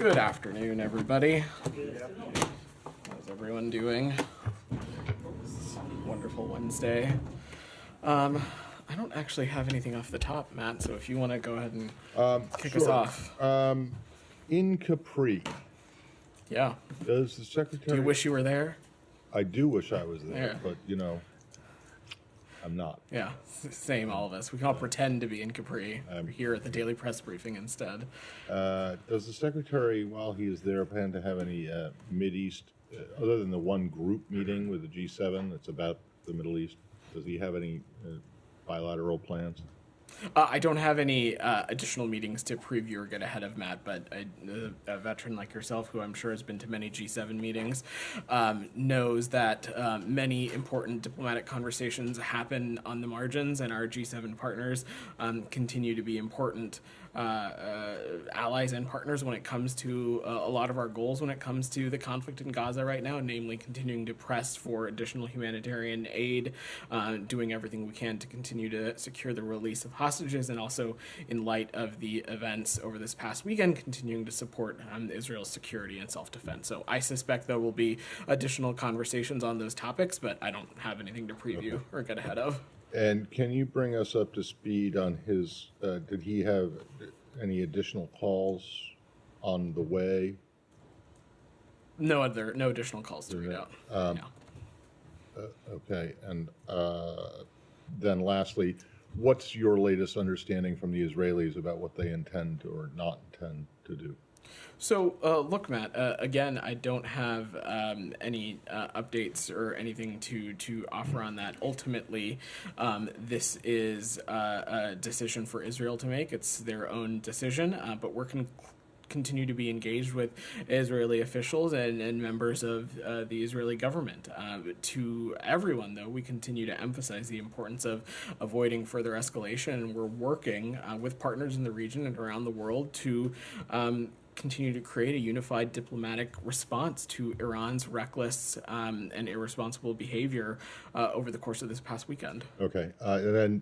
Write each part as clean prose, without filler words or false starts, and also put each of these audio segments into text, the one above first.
Good afternoon, everybody. How's everyone doing? It's a wonderful Wednesday. I don't actually have anything off the top, Matt, so if you want to go ahead and kick us off. In Capri, Yeah. does the secretary... Do you wish you were there? I do wish I was there, Yeah. but, I'm not. Yeah, same, all of us. We can all pretend to be in Capri. We're here at the Daily Press Briefing instead. Does the secretary, while he is there, plan to have any Mideast, other than the one group meeting with the G7 that's about the Middle East, does he have any bilateral plans? I don't have any additional meetings to preview or get ahead of, Matt, but a veteran like yourself, who I'm sure has been to many G7 meetings, knows that many important diplomatic conversations happen on the margins, and our G7 partners continue to be important allies and partners when it comes to a lot of our goals when it comes to the conflict in Gaza right now, namely continuing to press for additional humanitarian aid, doing everything we can to continue to secure the release of hostages, and also, in light of the events over this past weekend, continuing to support Israel's security and self-defense. So I suspect there will be additional conversations on those topics, but I don't have anything to preview or get ahead of. And can you bring us up to speed on his, did he have any additional calls on the way? No additional calls to read out. Okay, and then lastly, what's your latest understanding from the Israelis about what they intend or not intend to do? So, look, Matt, again, I don't have any updates or anything to offer on that. Ultimately, this is a decision for Israel to make. It's their own decision, but we're continue to be engaged with Israeli officials and members of the Israeli government. To everyone, though, we continue to emphasize the importance of avoiding further escalation, and we're working with partners in the region and around the world to continue to create a unified diplomatic response to Iran's reckless and irresponsible behavior over the course of this past weekend. Okay, and then,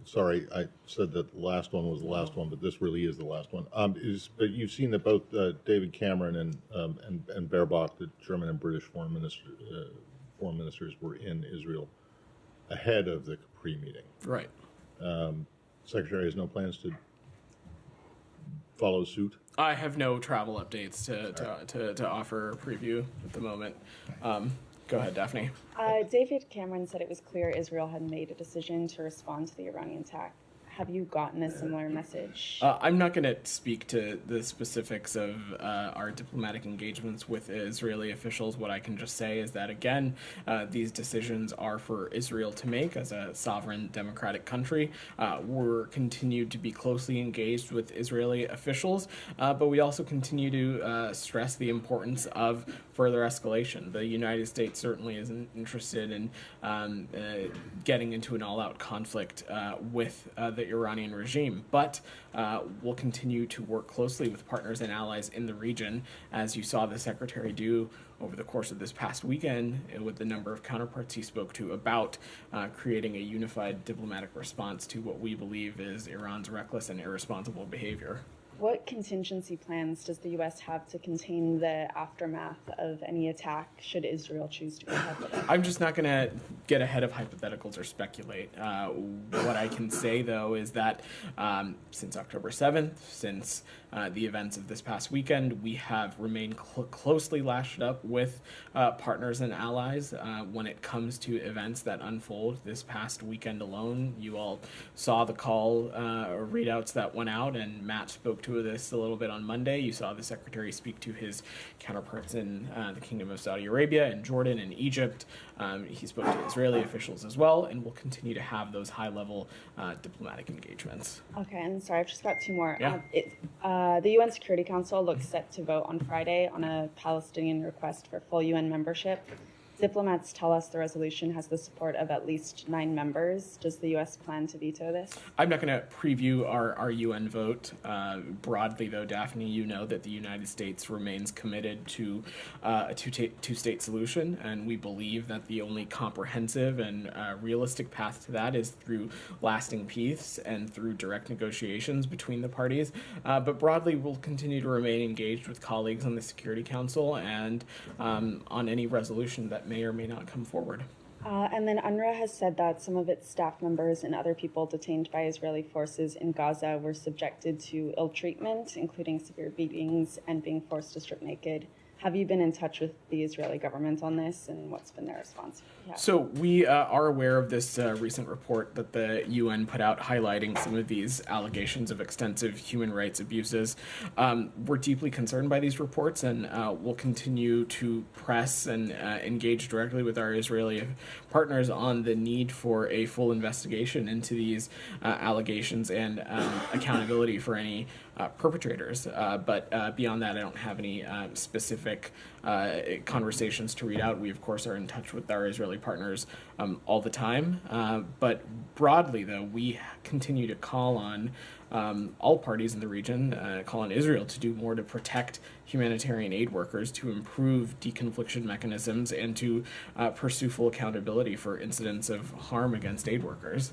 sorry, I said that the last one was the last one, but this really is the last one. But you've seen that both David Cameron and Baerbock, the German and British foreign ministers, were in Israel ahead of the Capri meeting. Right. Secretary has no plans to follow suit? I have no travel updates to offer a preview at the moment. Go ahead, Daphne. David Cameron said it was clear Israel had made a decision to respond to the Iranian attack. Have you gotten a similar message? I'm not going to speak to the specifics of our diplomatic engagements with Israeli officials. What I can just say is that, again, these decisions are for Israel to make as a sovereign democratic country. We're continued to be closely engaged with Israeli officials, but we also continue to stress the importance of further escalation. The United States certainly isn't interested in getting into an all-out conflict with the Iranian regime, but we'll continue to work closely with partners and allies in the region, as you saw the Secretary do over the course of this past weekend with the number of counterparts he spoke to about creating a unified diplomatic response to what we believe is Iran's reckless and irresponsible behavior. What contingency plans does the U.S. have to contain the aftermath of any attack should Israel choose to go ahead with it? I'm just not going to get ahead of hypotheticals or speculate. What I can say, though, is that since October 7th, since the events of this past weekend, we have remained closely lashed up with partners and allies when it comes to events that unfold this past weekend alone. You all saw the call readouts that went out, and Matt spoke to this a little bit on Monday. You saw the Secretary speak to his counterparts in the Kingdom of Saudi Arabia and Jordan and Egypt. He spoke to Israeli officials as well, and will continue to have those high-level diplomatic engagements. Okay, and sorry, I've just got two more. Yeah. The UN Security Council looks set to vote on Friday on a Palestinian request for full UN membership. Diplomats tell us the resolution has the support of at least 9 members. Does the U.S. plan to veto this? I'm not going to preview our UN vote. Broadly, though, Daphne, you know that the United States remains committed to a two-state solution, and we believe that the only comprehensive and realistic path to that is through lasting peace and through direct negotiations between the parties. But broadly, we'll continue to remain engaged with colleagues on the Security Council and on any resolution that may or may not come forward. And then UNRWA has said that some of its staff members and other people detained by Israeli forces in Gaza were subjected to ill treatment, including severe beatings and being forced to strip naked. Have you been in touch with the Israeli government on this, and what's been their response? Yeah. So we are aware of this recent report that the UN put out highlighting some of these allegations of extensive human rights abuses. We're deeply concerned by these reports, and we'll continue to press and engage directly with our Israeli partners on the need for a full investigation into these allegations and accountability for any perpetrators. But beyond that, I don't have any specific conversations to read out. We, of course, are in touch with our Israeli partners all the time. But broadly, though, we continue to call on all parties in the region, call on Israel to do more to protect humanitarian aid workers, to improve deconfliction mechanisms, and to pursue full accountability for incidents of harm against aid workers.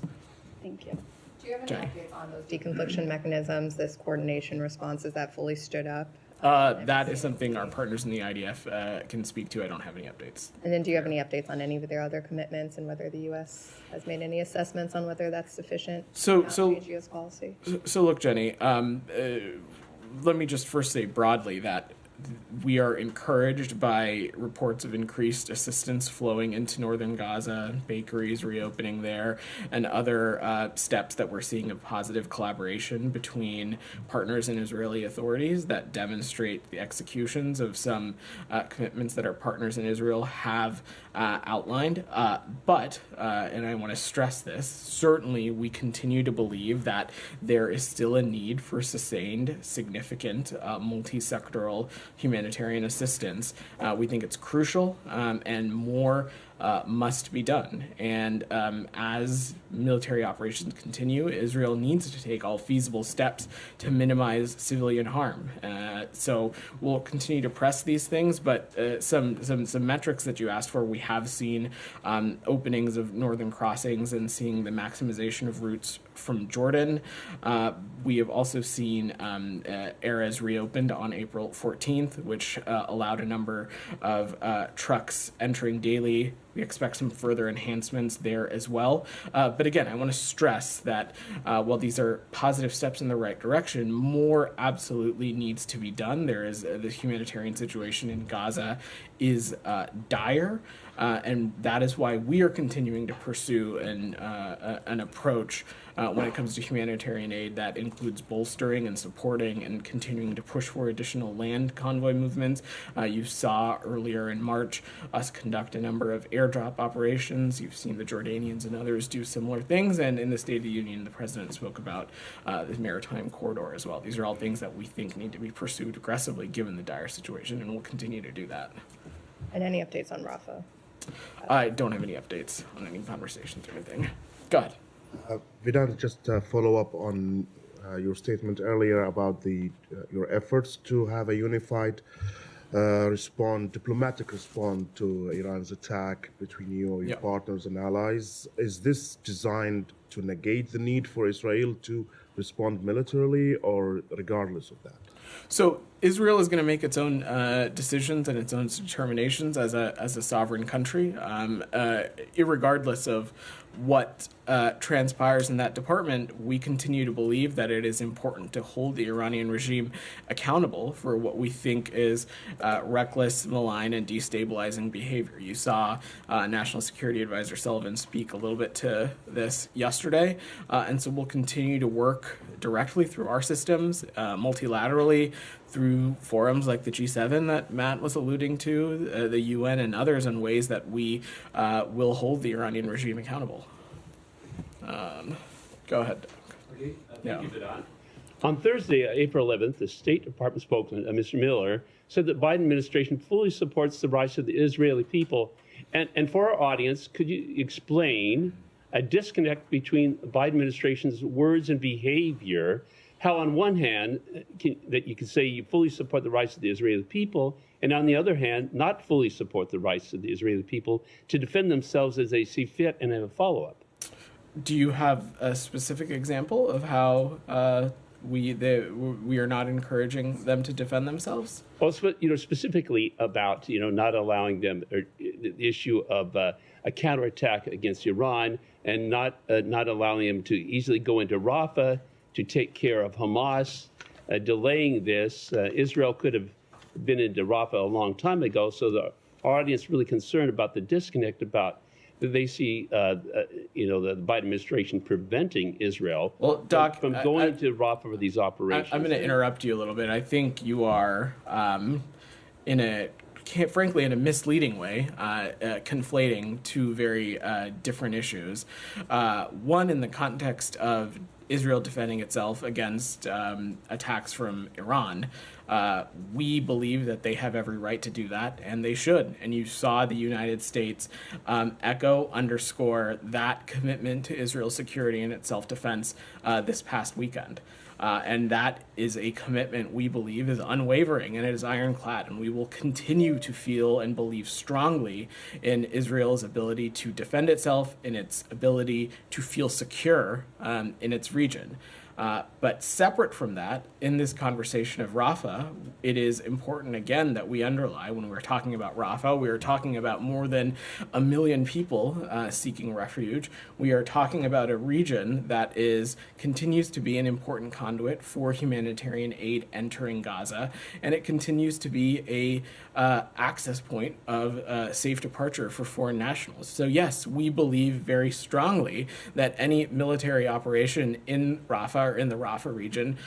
Thank you. Do you have any updates on those deconfliction mechanisms, this coordination response? Is that fully stood up? That is something our partners in the IDF can speak to. I don't have any updates. And then do you have any updates on any of their other commitments and whether the U.S. has made any assessments on whether that's sufficient to change U.S. policy? So look, Jenny, let me just first say broadly that we are encouraged by reports of increased assistance flowing into northern Gaza, bakeries reopening there, and other steps that we're seeing of positive collaboration between partners and Israeli authorities that demonstrate the executions of some commitments that our partners in Israel have outlined. But, and I want to stress this, certainly we continue to believe that there is still a need for sustained, significant, multi-sectoral humanitarian assistance. We think it's crucial, and more must be done. And as military operations continue, Israel needs to take all feasible steps to minimize civilian harm. So we'll continue to press these things, but some metrics that you asked for, we have seen openings of northern crossings and seeing the maximization of routes from Jordan. We have also seen Erez reopened on April 14th, which allowed a number of trucks entering daily. We expect some further enhancements there as well. But again, I want to stress that while these are positive steps in the right direction, more absolutely needs to be done. There is the humanitarian situation in Gaza is dire. And that is why we are continuing to pursue an approach when it comes to humanitarian aid that includes bolstering and supporting and continuing to push for additional land convoy movements. You saw earlier in March us conduct a number of airdrop operations. You've seen the Jordanians and others do similar things. And in the State of the Union, the President spoke about the maritime corridor as well. These are all things that we think need to be pursued aggressively given the dire situation, and we'll continue to do that. And any updates on Rafah? I don't have any updates on any conversations or anything. Go ahead. Vidal, just follow up on your statement earlier about your efforts to have a unified diplomatic response to Iran's attack between you or your partners and allies. Is this designed to negate the need for Israel to respond militarily, or regardless of that? So Israel is going to make its own decisions and its own determinations as a sovereign country, irregardless of what transpires in that department. We continue to believe that it is important to hold the Iranian regime accountable for what we think is reckless, malign, and destabilizing behavior. You saw National Security Advisor Sullivan speak a little bit to this yesterday, and so we'll continue to work directly through our systems, multilaterally, through forums like the G7 that Matt was alluding to, the UN and others, in ways that we will hold the Iranian regime accountable. Go ahead, Doug. Okay, thank you, Vidal. On Thursday, April 11th, the State Department spokesman, Mr. Miller, said that Biden administration fully supports the rights of the Israeli people And for our audience, could you explain a disconnect between the Biden administration's words and behavior? How on one hand, that you could say you fully support the rights of the Israeli people, and on the other hand, not fully support the rights of the Israeli people to defend themselves as they see fit and have a follow-up. Do you have a specific example of how we are not encouraging them to defend themselves? Well, specifically about not allowing them, or the issue of a counterattack against Iran, and not allowing them to easily go into Rafah to take care of Hamas, delaying this. Israel could have been into Rafah a long time ago, so the audience really concerned about the disconnect about that they see, the Biden administration preventing Israel from going to Rafah for these operations. I'm going to interrupt you a little bit. I think you are, frankly, in a misleading way, conflating two very different issues. One, in the context of Israel defending itself against attacks from Iran. We believe that they have every right to do that, and they should. And you saw the United States underscore that commitment to Israel's security and its self-defense this past weekend. And that is a commitment we believe is unwavering and it is ironclad. And we will continue to feel and believe strongly in Israel's ability to defend itself, in its ability to feel secure in its region. But separate from that, in this conversation of Rafah, it is important, again, that we underline when we're talking about Rafah, we are talking about more than 1 million people seeking refuge. We are talking about a region that continues to be an important conduit for humanitarian aid entering Gaza, and it continues to be a access point of safe departure for foreign nationals. So yes, we believe very strongly that any military operation in Rafah or in the Rafah region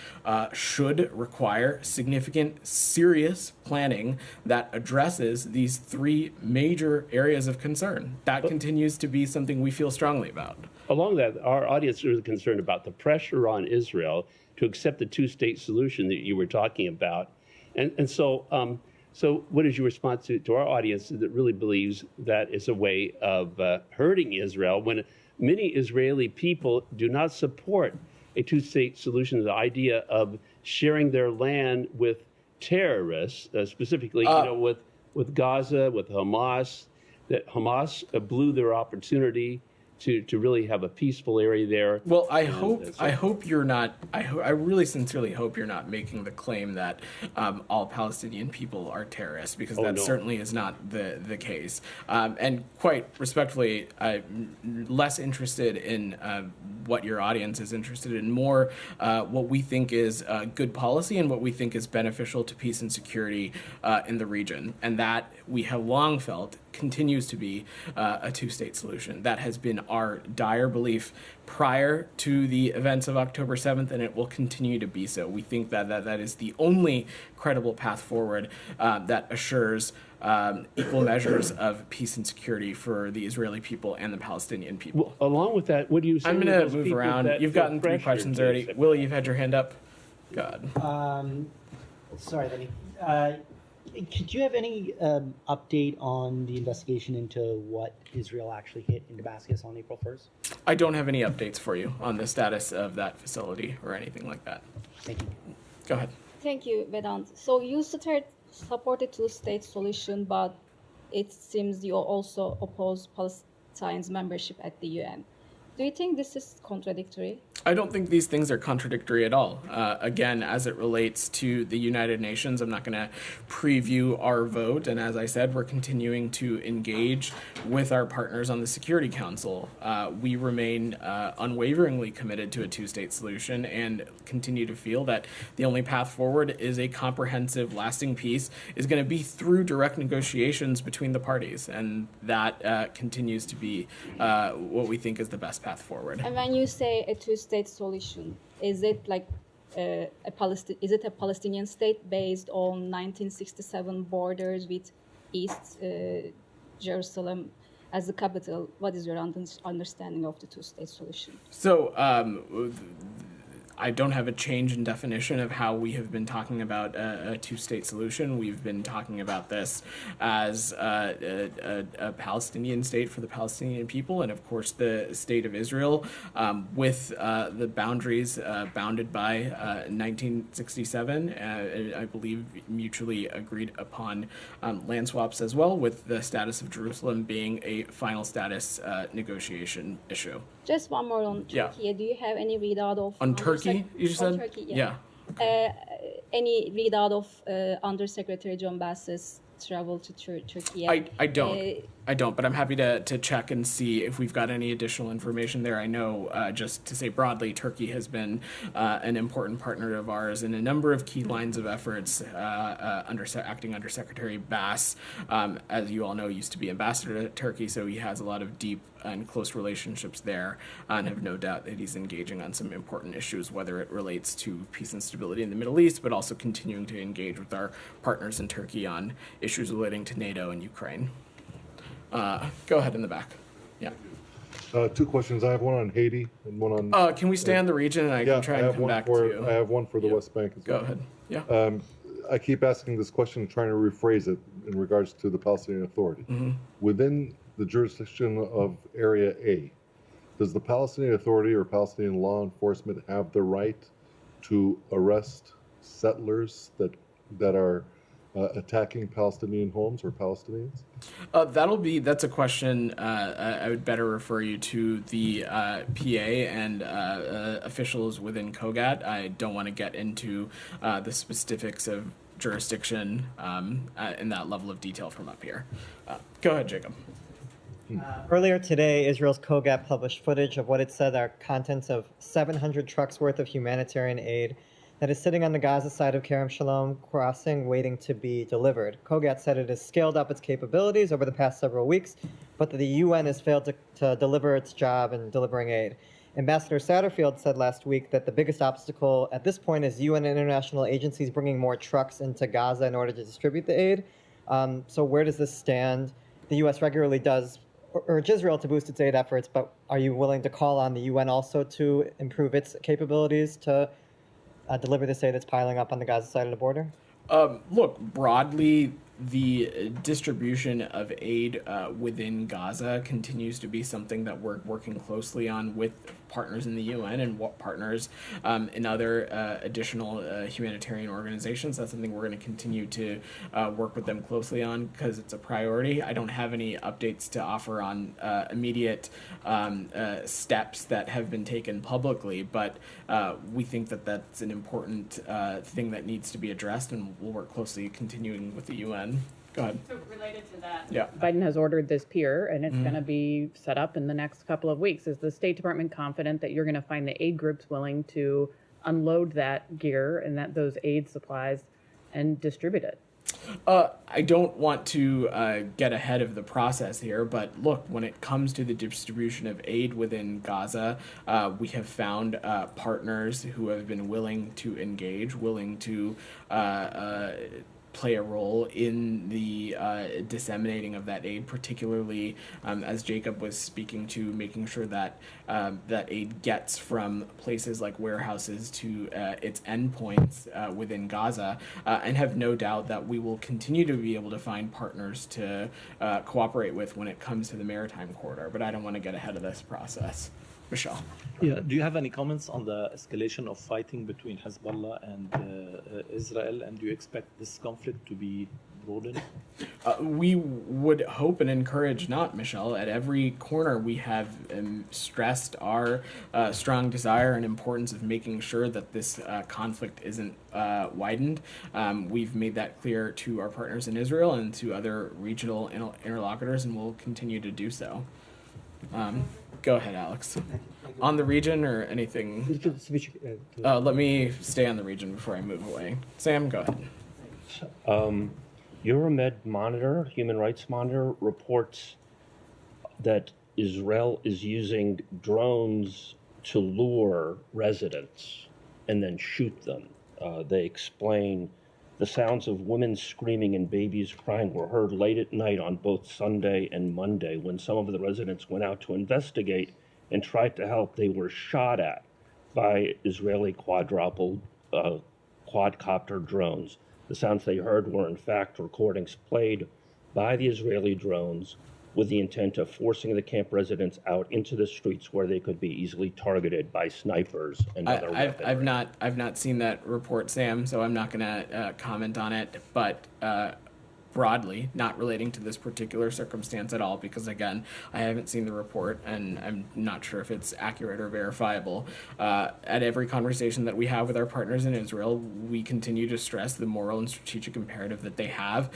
should require significant, serious planning that addresses these three major areas of concern. That continues to be something we feel strongly about. Along that, our audience is concerned about the pressure on Israel to accept the two-state solution that you were talking about. And so what is your response to our audience that really believes that is a way of hurting Israel when many Israeli people do not support a two-state solution, the idea of sharing their land with terrorists, specifically, with Gaza, with Hamas, that Hamas blew their opportunity to really have a peaceful area there. Well, I hope you're not. I really sincerely hope you're not making the claim that all Palestinian people are terrorists, because that certainly is not the case. And quite respectfully, I'm less interested in what your audience is interested in, more what we think is good policy and what we think is beneficial to peace and security in the region, and that we have long felt continues to be a two-state solution. That has been our dire belief prior to the events of October 7th, and it will continue to be so. We think that is the only credible path forward that assures equal measures of peace and security for the Israeli people and the Palestinian people. Well, along with that, what do you say? I'm going to move around. You've gotten 3 questions already. Willie, you've had your hand up. God. Sorry, Lenny. Could you have any update on the investigation into what Israel actually hit in Damascus on April 1st? I don't have any updates for you on the status of that facility or anything like that. Thank you. Go ahead. Thank you, Vedant. So you supported two-state solution, but it seems you also oppose Palestine's membership at the UN. Do you think this is contradictory? I don't think these things are contradictory at all. Again, as it relates to the United Nations, I'm not going to preview our vote. And as I said, we're continuing to engage with our partners on the Security Council. We remain unwaveringly committed to a two-state solution and continue to feel that the only path forward is a comprehensive, lasting peace is going to be through direct negotiations between the parties. And that continues to be what we think is the best path forward. And when you say a two-state solution, is it like a Palestinian state based on 1967 borders with East Jerusalem as the capital? What is your understanding of the two-state solution? So I don't have a change in definition of how we have been talking about a two-state solution. We've been talking about this as a Palestinian state for the Palestinian people, and of course the state of Israel, with the boundaries bounded by 1967, I believe mutually agreed upon land swaps as well, with the status of Jerusalem being a final status negotiation issue. Just one more on Turkey. Yeah. Do you have any readout of... On Turkey, you just said? Turkey, yeah. Any readout of Undersecretary John Bass's travel to Turkey? I don't, but I'm happy to check and see if we've got any additional information there. I know, just to say broadly, Turkey has been an important partner of ours in a number of key lines of efforts. Acting Undersecretary Bass, as you all know, used to be ambassador to Turkey, so he has a lot of deep and close relationships there, and have no doubt that he's engaging on some important issues, whether it relates to peace and stability in the Middle East, but also continuing to engage with our partners in Turkey on issues relating to NATO and Ukraine. Go ahead in the back. Yeah. Two questions. I have one on Haiti and one on... can we stay on the region, and I can try and come back to you? I have one for the West Bank as well. Go ahead. Yeah. I keep asking this question, trying to rephrase it in regards to the Palestinian Authority. Mm-hmm. Within the jurisdiction of Area A, does the Palestinian Authority or Palestinian law enforcement have the right to arrest settlers that are attacking Palestinian homes or Palestinians? That's a question I would better refer you to the PA and officials within COGAT. I don't want to get into the specifics of jurisdiction in that level of detail from up here. Go ahead, Jacob. Earlier today, Israel's COGAT published footage of what it said are contents of 700 trucks worth of humanitarian aid that is sitting on the Gaza side of Kerem Shalom crossing, waiting to be delivered. COGAT said it has scaled up its capabilities over the past several weeks, but that the UN has failed to deliver its job in delivering aid. Ambassador Satterfield said last week that the biggest obstacle at this point is UN and international agencies bringing more trucks into Gaza in order to distribute the aid. So where does this stand? The U.S. regularly does urge Israel to boost its aid efforts, but are you willing to call on the UN also to improve its capabilities to deliver this aid that's piling up on the Gaza side of the border? Look, broadly, the distribution of aid within Gaza continues to be something that we're working closely on with partners in the UN and partners in other additional humanitarian organizations. That's something we're going to continue to work with them closely on because it's a priority. I don't have any updates to offer on immediate steps that have been taken publicly, but we think that that's an important thing that needs to be addressed, and we'll work closely continuing with the UN. Go ahead. So related to that, yeah. Biden has ordered this pier, and it's going to be set up in the next couple of weeks. Is the State Department confident that you're going to find the aid groups willing to unload that gear and that those aid supplies and distribute it? I don't want to get ahead of the process here, but look, when it comes to the distribution of aid within Gaza, we have found partners who have been willing to engage, willing to play a role in the disseminating of that aid, particularly as Jacob was speaking to, making sure that that aid gets from places like warehouses to its endpoints within Gaza, and have no doubt that we will continue to be able to find partners to cooperate with when it comes to the maritime corridor. But I don't want to get ahead of this process. Michelle. Yeah. Do you have any comments on the escalation of fighting between Hezbollah and Israel, and do you expect this conflict to be broadened? We would hope and encourage not, Michelle. At every corner, we have stressed our strong desire and importance of making sure that this conflict isn't widened. We've made that clear to our partners in Israel and to other regional interlocutors, and we'll continue to do so. Go ahead, Alex. On the region or anything? Let me stay on the region before I move away. Sam, go ahead. Euromed Monitor, Human Rights Monitor, reports that Israel is using drones to lure residents and then shoot them. They explain the sounds of women screaming and babies crying were heard late at night on both Sunday and Monday. When some of the residents went out to investigate and tried to help, they were shot at. by Israeli quadcopter drones. The sounds they heard were in fact recordings played by the Israeli drones with the intent of forcing the camp residents out into the streets where they could be easily targeted by snipers and other weaponry. I've not seen that report, Sam, so I'm not going to comment on it. But broadly, not relating to this particular circumstance at all, because again, I haven't seen the report and I'm not sure if it's accurate or verifiable. At every conversation that we have with our partners in Israel, we continue to stress the moral and strategic imperative that they have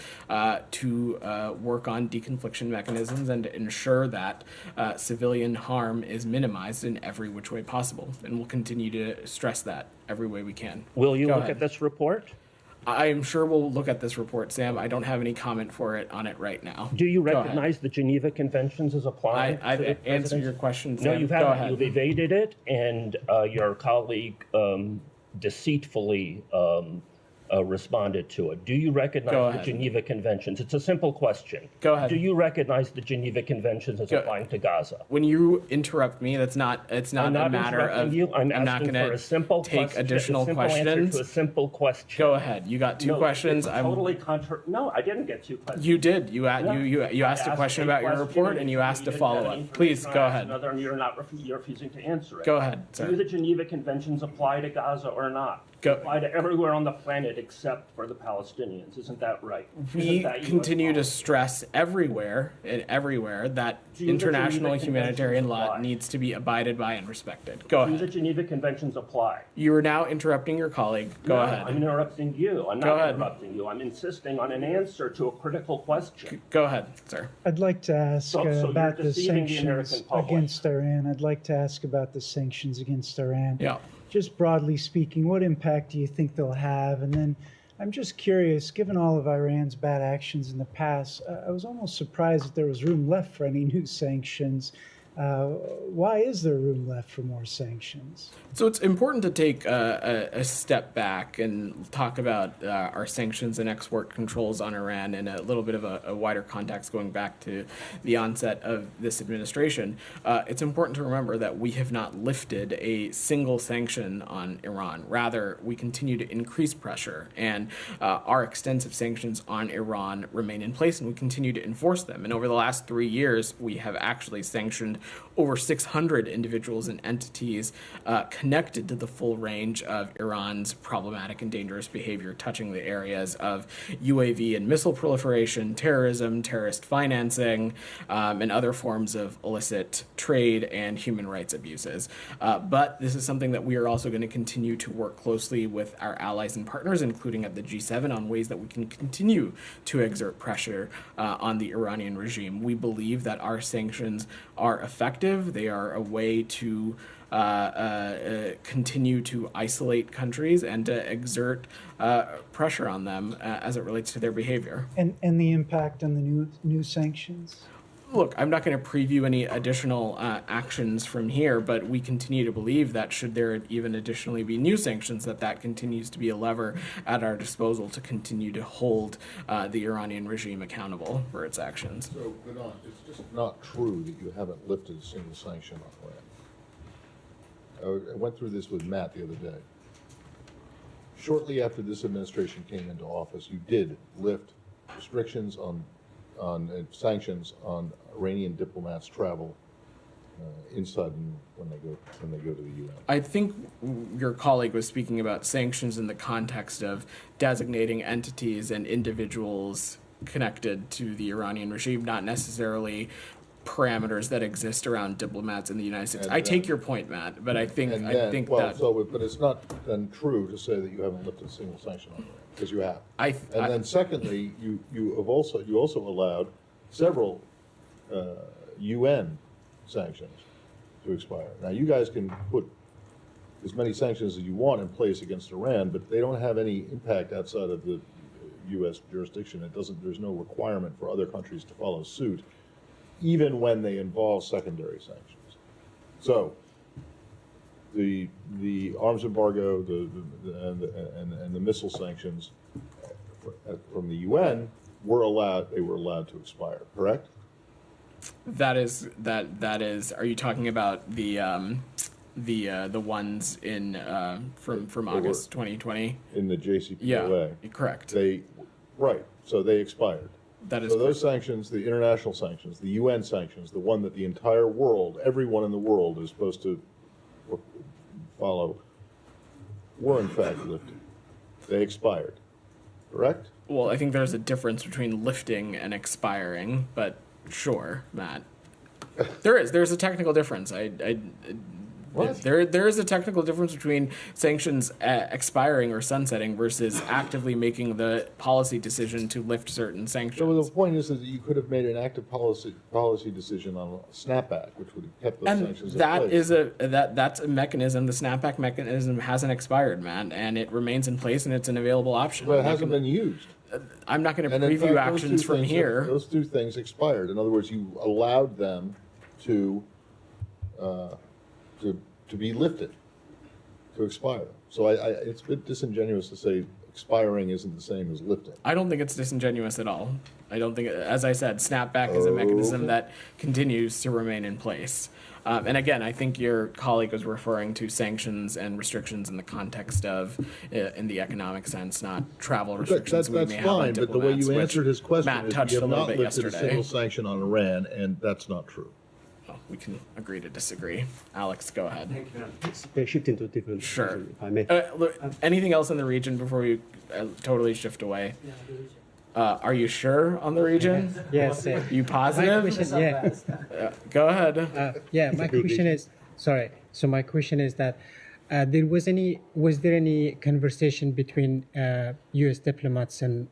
to work on deconfliction mechanisms and to ensure that civilian harm is minimized in every which way possible. And we'll continue to stress that every way we can. Will you look at this report? I'm sure we'll look at this report, Sam. I don't have any comment on it right now. Do you recognize the Geneva Conventions as applied? I've answered your question, Sam. No, you haven't. You've evaded it, and your colleague deceitfully responded to it. Do you recognize the Geneva Conventions? It's a simple question. Go ahead. Do you recognize the Geneva Conventions as applying to Gaza? When you interrupt me, it's not a matter of. I'm not going to take additional questions. Answer to a simple question. Go ahead. You got two questions. No, I didn't get two questions. You did. You asked a question about your report, and you asked a follow-up. Please go ahead. You're refusing to answer it. Go ahead, sir. Do the Geneva Conventions apply to Gaza or not? Apply to everywhere on the planet except for the Palestinians. Isn't that right? We continue to stress everywhere that international humanitarian law needs to be abided by and respected. Go ahead. Do the Geneva Conventions apply? You are now interrupting your colleague. Go ahead. I'm interrupting you. I'm not interrupting you. I'm insisting on an answer to a critical question. Go ahead, sir. I'd like to ask about the sanctions against Iran. I'd like to ask about the sanctions against Iran. Yeah. Just broadly speaking, what impact do you think they'll have? And then I'm just curious, given all of Iran's bad actions in the past, I was almost surprised that there was room left for any new sanctions. Why is there room left for more sanctions? So it's important to take a step back and talk about our sanctions and export controls on Iran in a little bit of a wider context going back to the onset of this administration. It's important to remember that we have not lifted a single sanction on Iran. Rather, we continue to increase pressure, and our extensive sanctions on Iran remain in place, and we continue to enforce them. And over the last 3 years, we have actually sanctioned over 600 individuals and entities connected to the full range of Iran's problematic and dangerous behavior, touching the areas of UAV and missile proliferation, terrorism, terrorist financing, and other forms of illicit trade and human rights abuses. But this is something that we are also going to continue to work closely with our allies and partners, including at the G7, on ways that we can continue to exert pressure on the Iranian regime. We believe that our sanctions are effective. They are a way to continue to isolate countries and to exert pressure on them as it relates to their behavior. And the impact on the new sanctions? Look, I'm not going to preview any additional actions from here, but we continue to believe that should there even additionally be new sanctions, that continues to be a lever at our disposal to continue to hold the Iranian regime accountable for its actions. So, Bernard, it's just not true that you haven't lifted a single sanction on Iran. I went through this with Matt the other day. Shortly after this administration came into office, you did lift restrictions on sanctions on Iranian diplomats' travel inside when they go to the UN. I think your colleague was speaking about sanctions in the context of designating entities and individuals connected to the Iranian regime, not necessarily parameters that exist around diplomats in the United States. I take your point, Matt, but I think but it's not then true to say that you haven't lifted a single sanction on Iran, because you have. Then secondly, you also allowed several UN sanctions to expire. Now you guys can put as many sanctions as you want in place against Iran, but they don't have any impact outside of the U.S. jurisdiction. There's no requirement for other countries to follow suit, even when they involve secondary sanctions. So the arms embargo and the missile sanctions from the UN were allowed to expire, correct? That is. Are you talking about the the ones in from August 2020 in the JCPOA. Yeah, correct. So they expired. That is so those sanctions, the international sanctions, the UN sanctions, the one that the entire world, everyone in the world is supposed to follow, were in fact lifted. They expired, correct? Well, I think there's a difference between lifting and expiring, but sure, Matt. There's a technical difference. There is a technical difference between sanctions expiring or sunsetting versus actively making the policy decision to lift certain sanctions. So the point is that you could have made an active policy decision on a snapback, which would have kept those sanctions in place. That's a mechanism. The snapback mechanism hasn't expired, man, and it remains in place, and it's an available option. But it hasn't been used. I'm not going to preview actions from here. Those two things expired. In other words, you allowed them to be lifted, to expire. So it's a bit disingenuous to say expiring isn't the same as lifting. I don't think it's disingenuous at all. I don't think, as I said, snapback is a mechanism that continues to remain in place. And again, I think your colleague was referring to sanctions and restrictions in the context of, in the economic sense, not travel restrictions. That's fine, but the way you answered his question is you have not lifted a single sanction on Iran, and that's not true. Well, we can agree to disagree. Alex, go ahead. Thank you. Shifting to a different region, if I may. Look, anything else in the region before we totally shift away? Are you sure on the region? Yes. You positive? My question, go ahead. My question is, sorry. So my question is that was there any conversation between U.S. diplomats and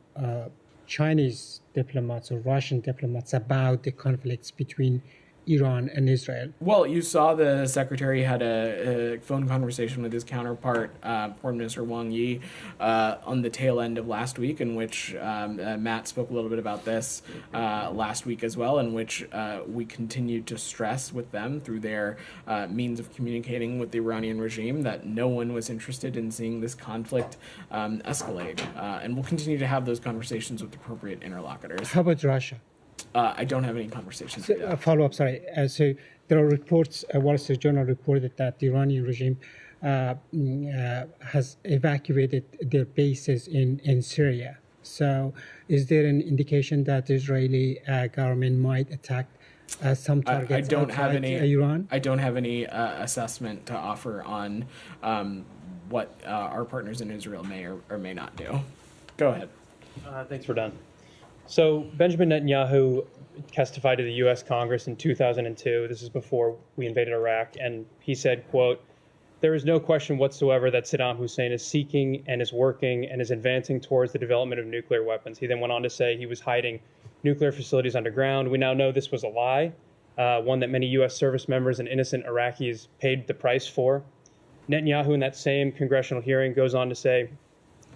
Chinese diplomats or Russian diplomats about the conflicts between Iran and Israel? Well, you saw the secretary had a phone conversation with his counterpart, Foreign Minister Wang Yi, on the tail end of last week, in which Matt spoke a little bit about this last week as well, in which we continued to stress with them through their means of communicating with the Iranian regime that no one was interested in seeing this conflict escalate. And we'll continue to have those conversations with appropriate interlocutors. How about Russia? I don't have any conversations. So, follow-up, sorry. So there are reports, Wall Street Journal reported that the Iranian regime has evacuated their bases in Syria. So is there an indication that the Israeli government might attack some targets outside Iran? I don't have any assessment to offer on what our partners in Israel may or may not do. Go ahead. Thanks for done. So Benjamin Netanyahu testified to the U.S. Congress in 2002. This is before we invaded Iraq. And he said, quote, "There is no question whatsoever that Saddam Hussein is seeking and is working and is advancing towards the development of nuclear weapons." He then went on to say he was hiding nuclear facilities underground. We now know this was a lie, one that many U.S. service members and innocent Iraqis paid the price for. Netanyahu, in that same congressional hearing, goes on to say,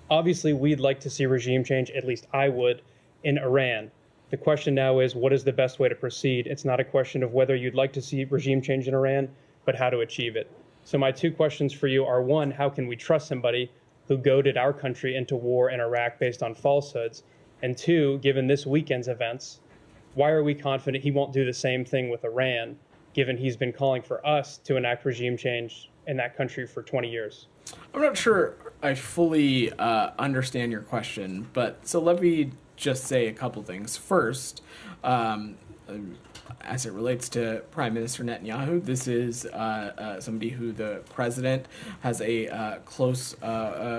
"Obviously, we'd like to see regime change, at least I would, in Iran. The question now is, what is the best way to proceed? It's not a question of whether you'd like to see regime change in Iran, but how to achieve it." So my two questions for you are, one, how can we trust somebody who goaded our country into war in Iraq based on falsehoods? And two, given this weekend's events, why are we confident he won't do the same thing with Iran, given he's been calling for us to enact regime change in that country for 20 years? I'm not sure I fully understand your question, but so let me just say a couple things. First, as it relates to Prime Minister Netanyahu, this is somebody who the president has a close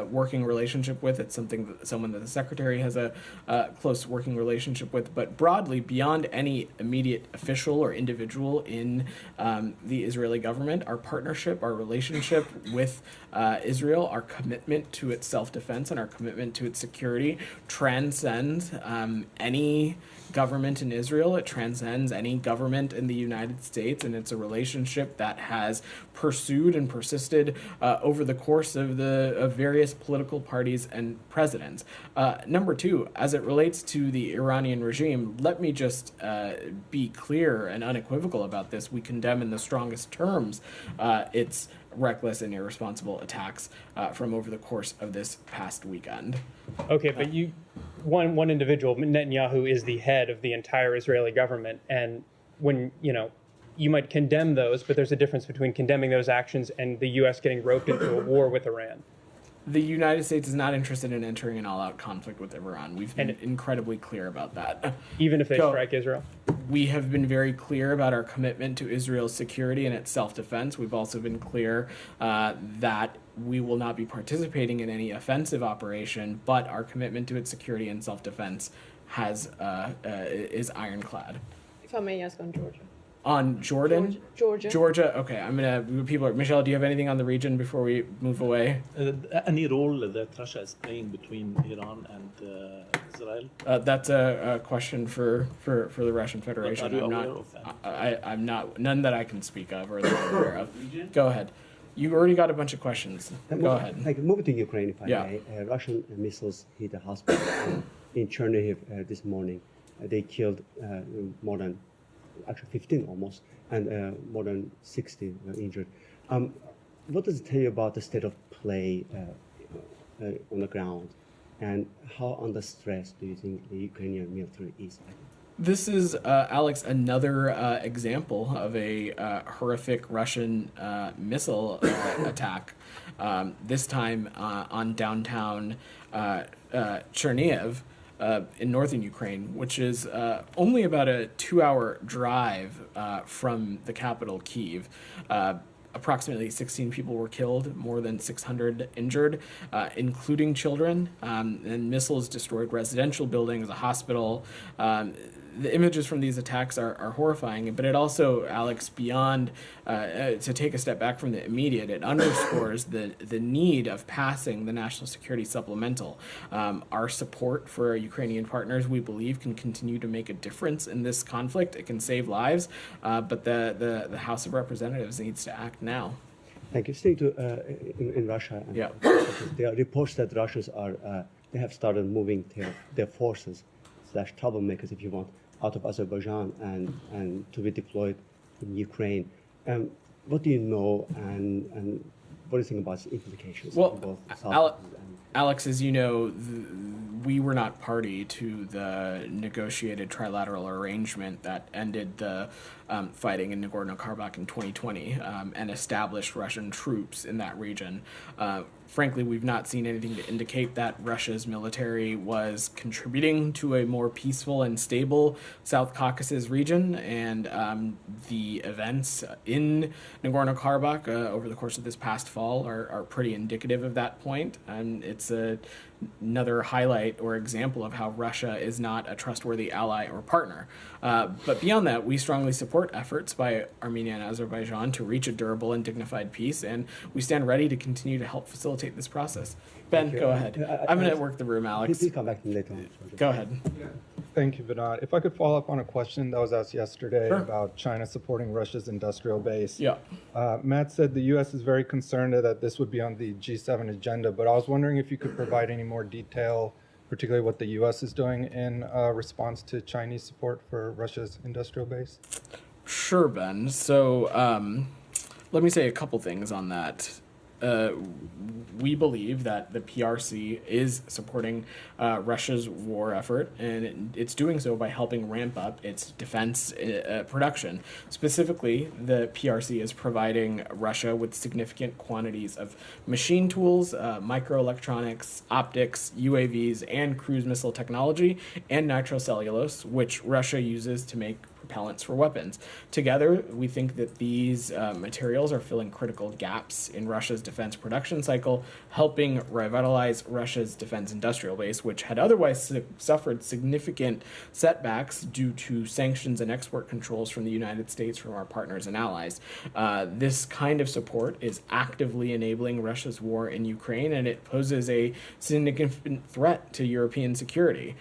working relationship with. It's someone that the secretary has a close working relationship with. But broadly, beyond any immediate official or individual in the Israeli government, our partnership, our relationship with Israel, our commitment to its self-defense and our commitment to its security transcends any government in Israel. It transcends any government in the United States, and it's a relationship that has pursued and persisted over the course of various political parties and presidents. Number two, as it relates to the Iranian regime, let me just be clear and unequivocal about this. We condemn in the strongest terms its reckless and irresponsible attacks from over the course of this past weekend. Okay, but one individual, Netanyahu, is the head of the entire Israeli government, and when you might condemn those, but there's a difference between condemning those actions and the U.S. getting roped into a war with Iran. The United States is not interested in entering an all-out conflict with Iran. We've been incredibly clear about that. Even if they strike Israel? We have been very clear about our commitment to Israel's security and its self-defense. We've also been clear that we will not be participating in any offensive operation, but our commitment to its security and self-defense is ironclad. If I may ask on Georgia. On Jordan? Georgia. Okay, Michelle, do you have anything on the region before we move away? Any role that Russia is playing between Iran and Israel? That's a question for the Russian Federation. Are you aware of any? I'm not, none that I can speak of or that I'm aware of. Go ahead. You already got a bunch of questions. Go ahead. Moving to Ukraine, if I Yeah. may. Russian missiles hit a hospital in Chernihiv this morning. They killed more than, actually 15 almost, and more than 60 injured. What does it tell you about the state of play on the ground, and how under stress do you think the Ukrainian military is? This is, Alex, another example of a horrific Russian missile attack, this time on downtown Chernihiv in northern Ukraine, which is only about a 2-hour drive from the capital, Kyiv. Approximately 16 people were killed, more than 600 injured, including children, and missiles destroyed residential buildings, a hospital. The images from these attacks are horrifying, but it also, Alex, beyond, to take a step back from the immediate, it underscores the need of passing the National Security Supplemental. Our support for our Ukrainian partners, we believe, can continue to make a difference in this conflict. It can save lives, but the House of Representatives needs to act now. Thank you. Staying in Russia, there are reports that Russians they have started moving their forces / troublemakers, if you want, out of Azerbaijan and to be deployed in Ukraine. What do you know, and what do you think about its implications? Well, Alex, as you know, we were not party to the negotiated trilateral arrangement that ended the fighting in Nagorno-Karabakh in 2020 and established Russian troops in that region. Frankly, we've not seen anything to indicate that Russia's military was contributing to a more peaceful and stable South Caucasus region, and the events in Nagorno-Karabakh over the course of this past fall are pretty indicative of that point, and it's another highlight or example of how Russia is not a trustworthy ally or partner. But beyond that, we strongly support efforts by Armenia and Azerbaijan to reach a durable and dignified peace, and we stand ready to continue to help facilitate this process. Ben, go ahead. I'm going to work the room, Alex. Please come back later on. Go ahead. Thank you, Vinod. If I could follow up on a question that was asked yesterday about China supporting Russia's industrial base. Yeah. Matt said the U.S. is very concerned that this would be on the G7 agenda, but I was wondering if you could provide any more detail, particularly what the U.S. is doing in response to Chinese support for Russia's industrial base. Sure, Ben. So let me say a couple things on that. We believe that the PRC is supporting Russia's war effort, and it's doing so by helping ramp up its defense production. Specifically, the PRC is providing Russia with significant quantities of machine tools, microelectronics, optics, UAVs, and cruise missile technology, and nitrocellulose, which Russia uses to make propellants for weapons. Together, we think that these materials are filling critical gaps in Russia's defense production cycle, helping revitalize Russia's defense industrial base, which had otherwise suffered significant setbacks due to sanctions and export controls from the United States, from our partners and allies. This kind of support is actively enabling Russia's war in Ukraine, and it poses a significant threat to European security.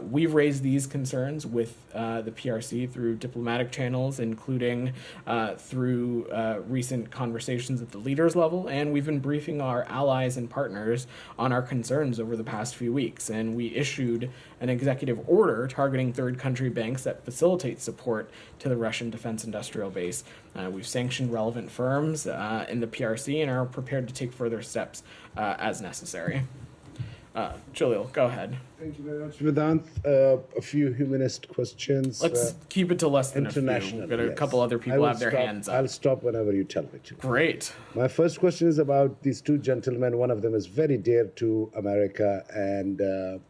We've raised these concerns with the PRC through diplomatic channels, including through recent conversations at the leaders level, and we've been briefing our allies and partners on our concerns over the past few weeks. And we issued an executive order targeting third country banks that facilitate support to the Russian defense industrial base. We've sanctioned relevant firms in the PRC and are prepared to take further steps as necessary. Jalil, go ahead. Thank you very much, Vedant. A few humanist questions. Let's keep it to less than a few. We've got a couple other people have their hands up. I'll stop whenever you tell me to. Great. My first question is about these two gentlemen. One of them is very dear to America, and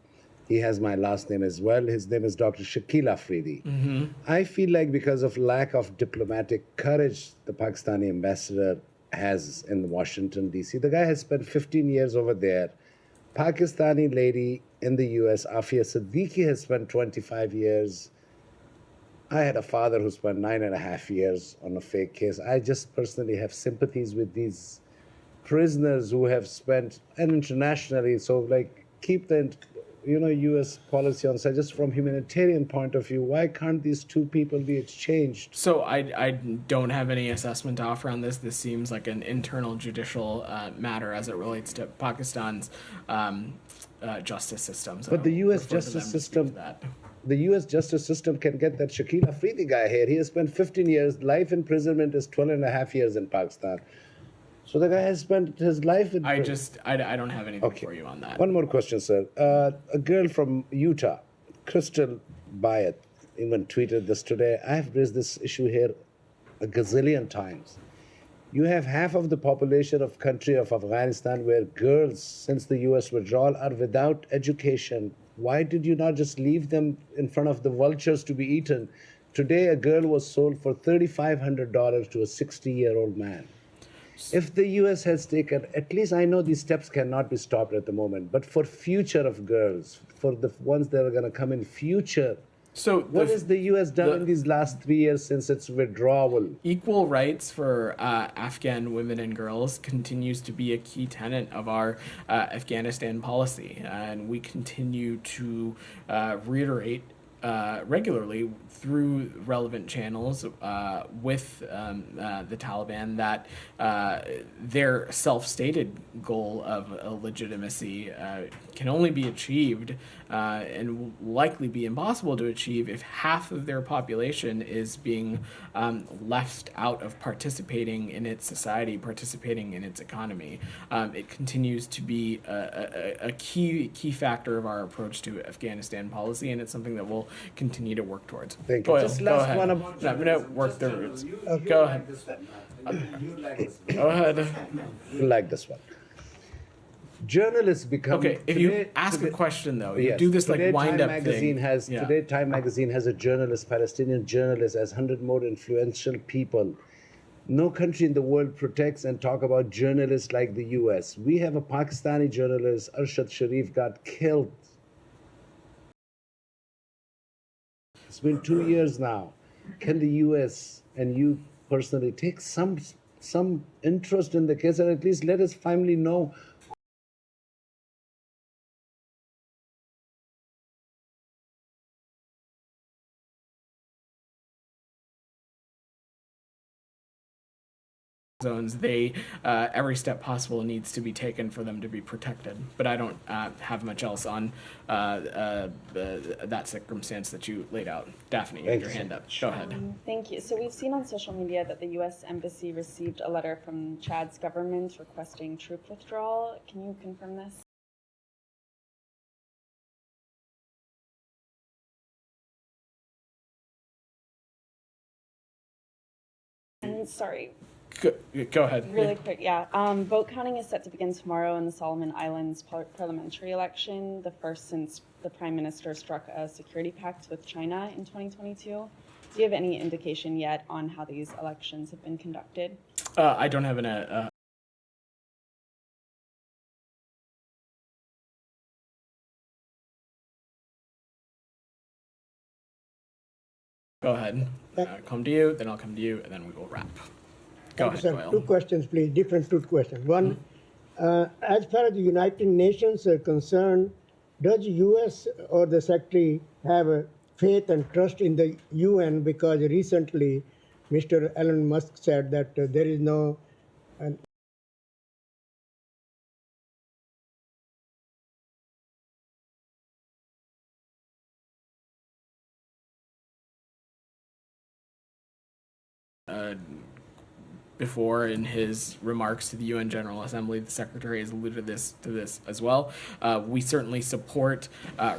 he has my last name as well. His name is Dr. Shakil Afridi. I feel like because of lack of diplomatic courage the Pakistani ambassador has in Washington, D.C., the guy has spent 15 years over there. Pakistani lady in the U.S., Afia Siddiqui, has spent 25 years. I had a father who spent 9.5 years on a fake case. I just personally have sympathies with these prisoners who have spent, and internationally, so like keep the U.S. policy on side. Just from humanitarian point of view, why can't these two people be exchanged? So I don't have any assessment to offer on this. This seems like an internal judicial matter as it relates to Pakistan's justice system. So but the U.S. justice system, can get that Shakil Afridi guy here. He has spent 15 years. Life imprisonment is 12.5 years in Pakistan. So the guy has spent his life in prison. I don't have anything for you on that. One more question, sir. A girl from Utah, Crystal Bayat, even tweeted this today. I have raised this issue here a gazillion times. You have half of the population of country of Afghanistan where girls, since the U.S. withdrawal, are without education. Why did you not just leave them in front of the vultures to be eaten? Today, a girl was sold for $3,500 to a 60-year-old man. If the U.S. has taken, at least I know these steps cannot be stopped at the moment, but for future of girls, for the ones that are going to come in future, so what has the U.S. done in these last 3 years since its withdrawal? Equal rights for Afghan women and girls continues to be a key tenet of our Afghanistan policy, and we continue to reiterate regularly through relevant channels with the Taliban that their self-stated goal of legitimacy can only be achieved and will likely be impossible to achieve if half of their population is being left out of participating in its society, participating in its economy. It continues to be a key factor of our approach to Afghanistan policy, and it's something that we'll continue to work towards. Thank you. Boyle, Just go last ahead. one about I'm going to work the roots. Go ahead. Go ahead. You like this one. Journalists become... Okay, if you ask a question, though, you do this like wind-up thing. Today, Time Magazine has a journalist, Palestinian journalist, as 100 more influential people. No country in the world protects and talk about journalists like the U.S. We have a Pakistani journalist, Arshad Sharif, got killed. It's been 2 years now. Can the U.S. and you personally take some interest in the case and at least let us finally know zones, they every step possible needs to be taken for them to be protected. But I don't have much else on that circumstance that you laid out. Daphne, you had your hand up. Go ahead. Thank you. So we've seen on social media that the U.S. Embassy received a letter from Chad's government requesting troop withdrawal. Can you confirm this? And sorry. Go ahead. Really quick, yeah. Vote counting is set to begin tomorrow in the Solomon Islands parliamentary election, the first since the Prime Minister struck a security pact with China in 2022. Do you have any indication yet on how these elections have been conducted? I don't have an... Go ahead. Come to you, then I'll come to you, and then we will wrap. Go ahead, Doyle. Two questions, please. Different two questions. One, as far as the United Nations are concerned, does U.S. or the Secretary have a faith and trust in the UN? Because recently, Mr. Elon Musk said that there is no before in his remarks to the UN General Assembly. The Secretary has alluded to this as well. We certainly support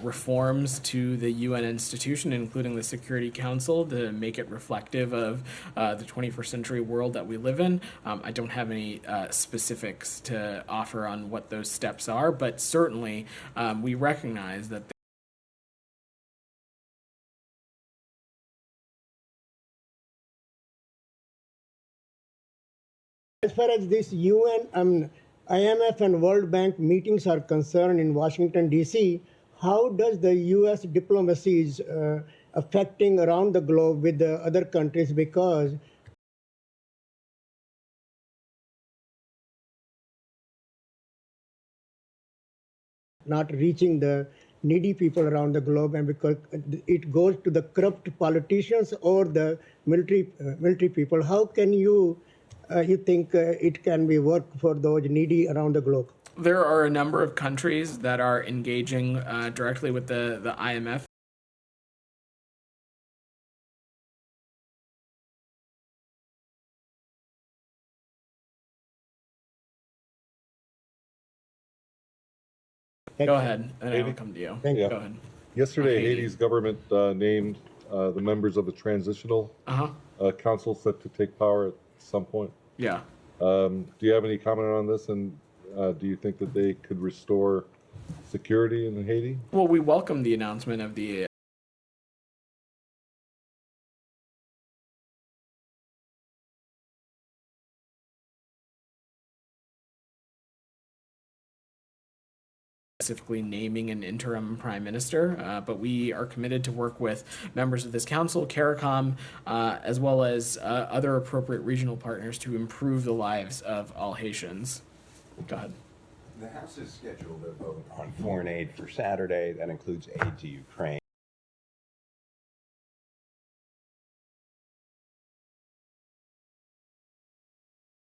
reforms to the UN institution, including the Security Council, to make it reflective of the 21st century world that we live in. I don't have any specifics to offer on what those steps are, but certainly we recognize that as far as this UN, IMF and World Bank meetings are concerned in Washington, D.C., how does the U.S. diplomacy is affecting around the globe with the other countries? Because not reaching the needy people around the globe, and because it goes to the corrupt politicians or the military people. How can you think it can be work for those needy around the globe? there are a number of countries that are engaging directly with the IMF. Go ahead, and I will come to you. Thank you. Go ahead. Yesterday, Haiti's government named the members of the transitional council set to take power at some point. Yeah. Do you have any comment on this, and do you think that they could restore security in Haiti? Well, we welcome the announcement of the specifically naming an interim prime minister, but we are committed to work with members of this council, CARICOM, as well as other appropriate regional partners to improve the lives of all Haitians. Go ahead. The House is scheduled to vote on foreign aid for Saturday. That includes aid to Ukraine.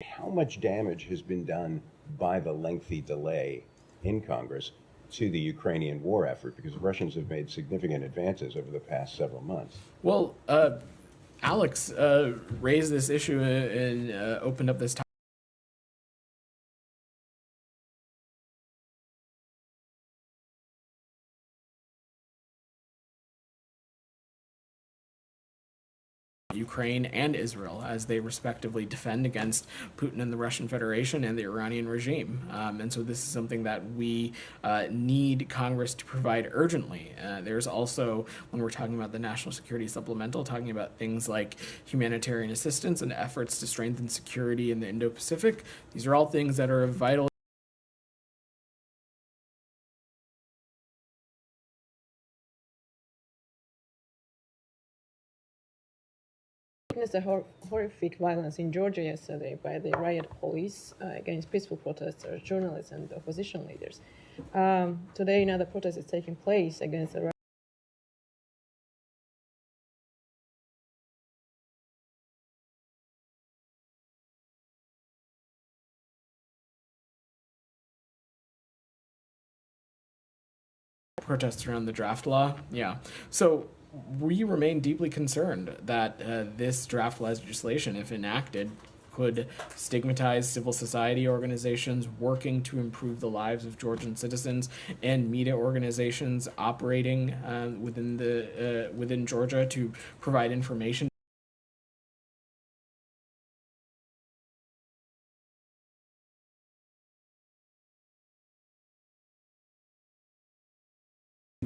How much damage has been done by the lengthy delay in Congress to the Ukrainian war effort? Because Russians have made significant advances over the past several months. Well, Alex raised this issue and opened up this topic. Ukraine and Israel as they respectively defend against Putin and the Russian Federation and the Iranian regime. And so this is something that we need Congress to provide urgently. There's also, when we're talking about the National Security Supplemental, talking about things like humanitarian assistance and efforts to strengthen security in the Indo-Pacific. These are all things that are vital. Witnessed a horrific violence in Georgia yesterday by the riot police against peaceful protesters, journalists, and opposition leaders. Today, another protest is taking place against the protests around the draft law. Yeah. So we remain deeply concerned that this draft legislation, if enacted, could stigmatize civil society organizations working to improve the lives of Georgian citizens and media organizations operating within Georgia to provide information.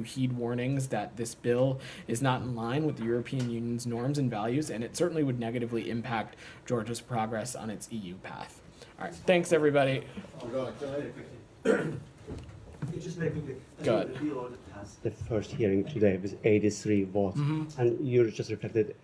Heed warnings that this bill is not in line with the European Union's norms and values, and it certainly would negatively impact Georgia's progress on its EU path. All right, thanks everybody. Just very quickly. Go ahead. The first hearing today was 83 votes, and you just reflected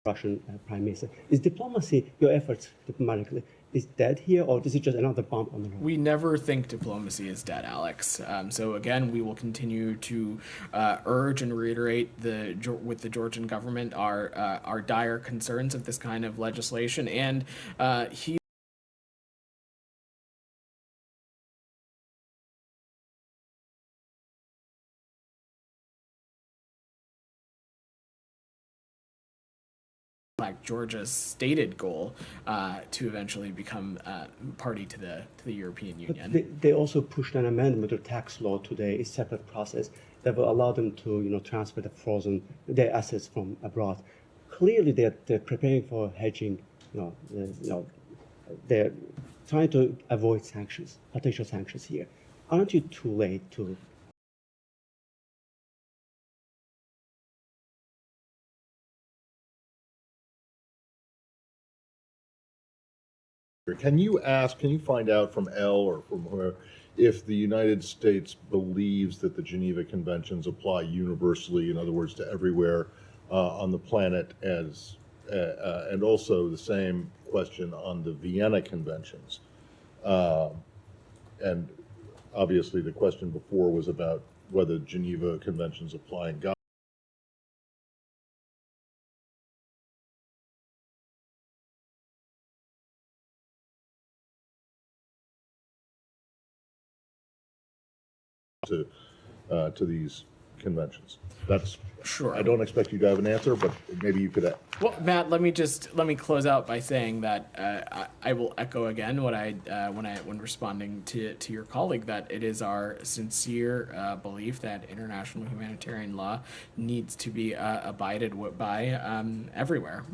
Russian Prime Minister. Is diplomacy, your efforts diplomatically, is dead here, or is it just another bump on the road? We never think diplomacy is dead, Alex. So again, we will continue to urge and reiterate with the Georgian government our dire concerns of this kind of legislation, and he Georgia's stated goal to eventually become party to the European Union. But they also pushed an amendment to tax law today, a separate process that will allow them to transfer their assets from abroad. Clearly, they're preparing for hedging. They're trying to avoid sanctions, potential sanctions here. Aren't you too late to? Can you find out from Elle or from whoever if the United States believes that the Geneva Conventions apply universally, in other words, to everywhere on the planet, and also the same question on the Vienna Conventions? And obviously the question before was about whether Geneva Conventions apply in Gaza. To these conventions. That's sure. I don't expect you to have an answer, but maybe you could. Well, Matt, let me close out by saying that I will echo again what when responding to your colleague, that it is our sincere belief that international humanitarian law needs to be abided by everywhere.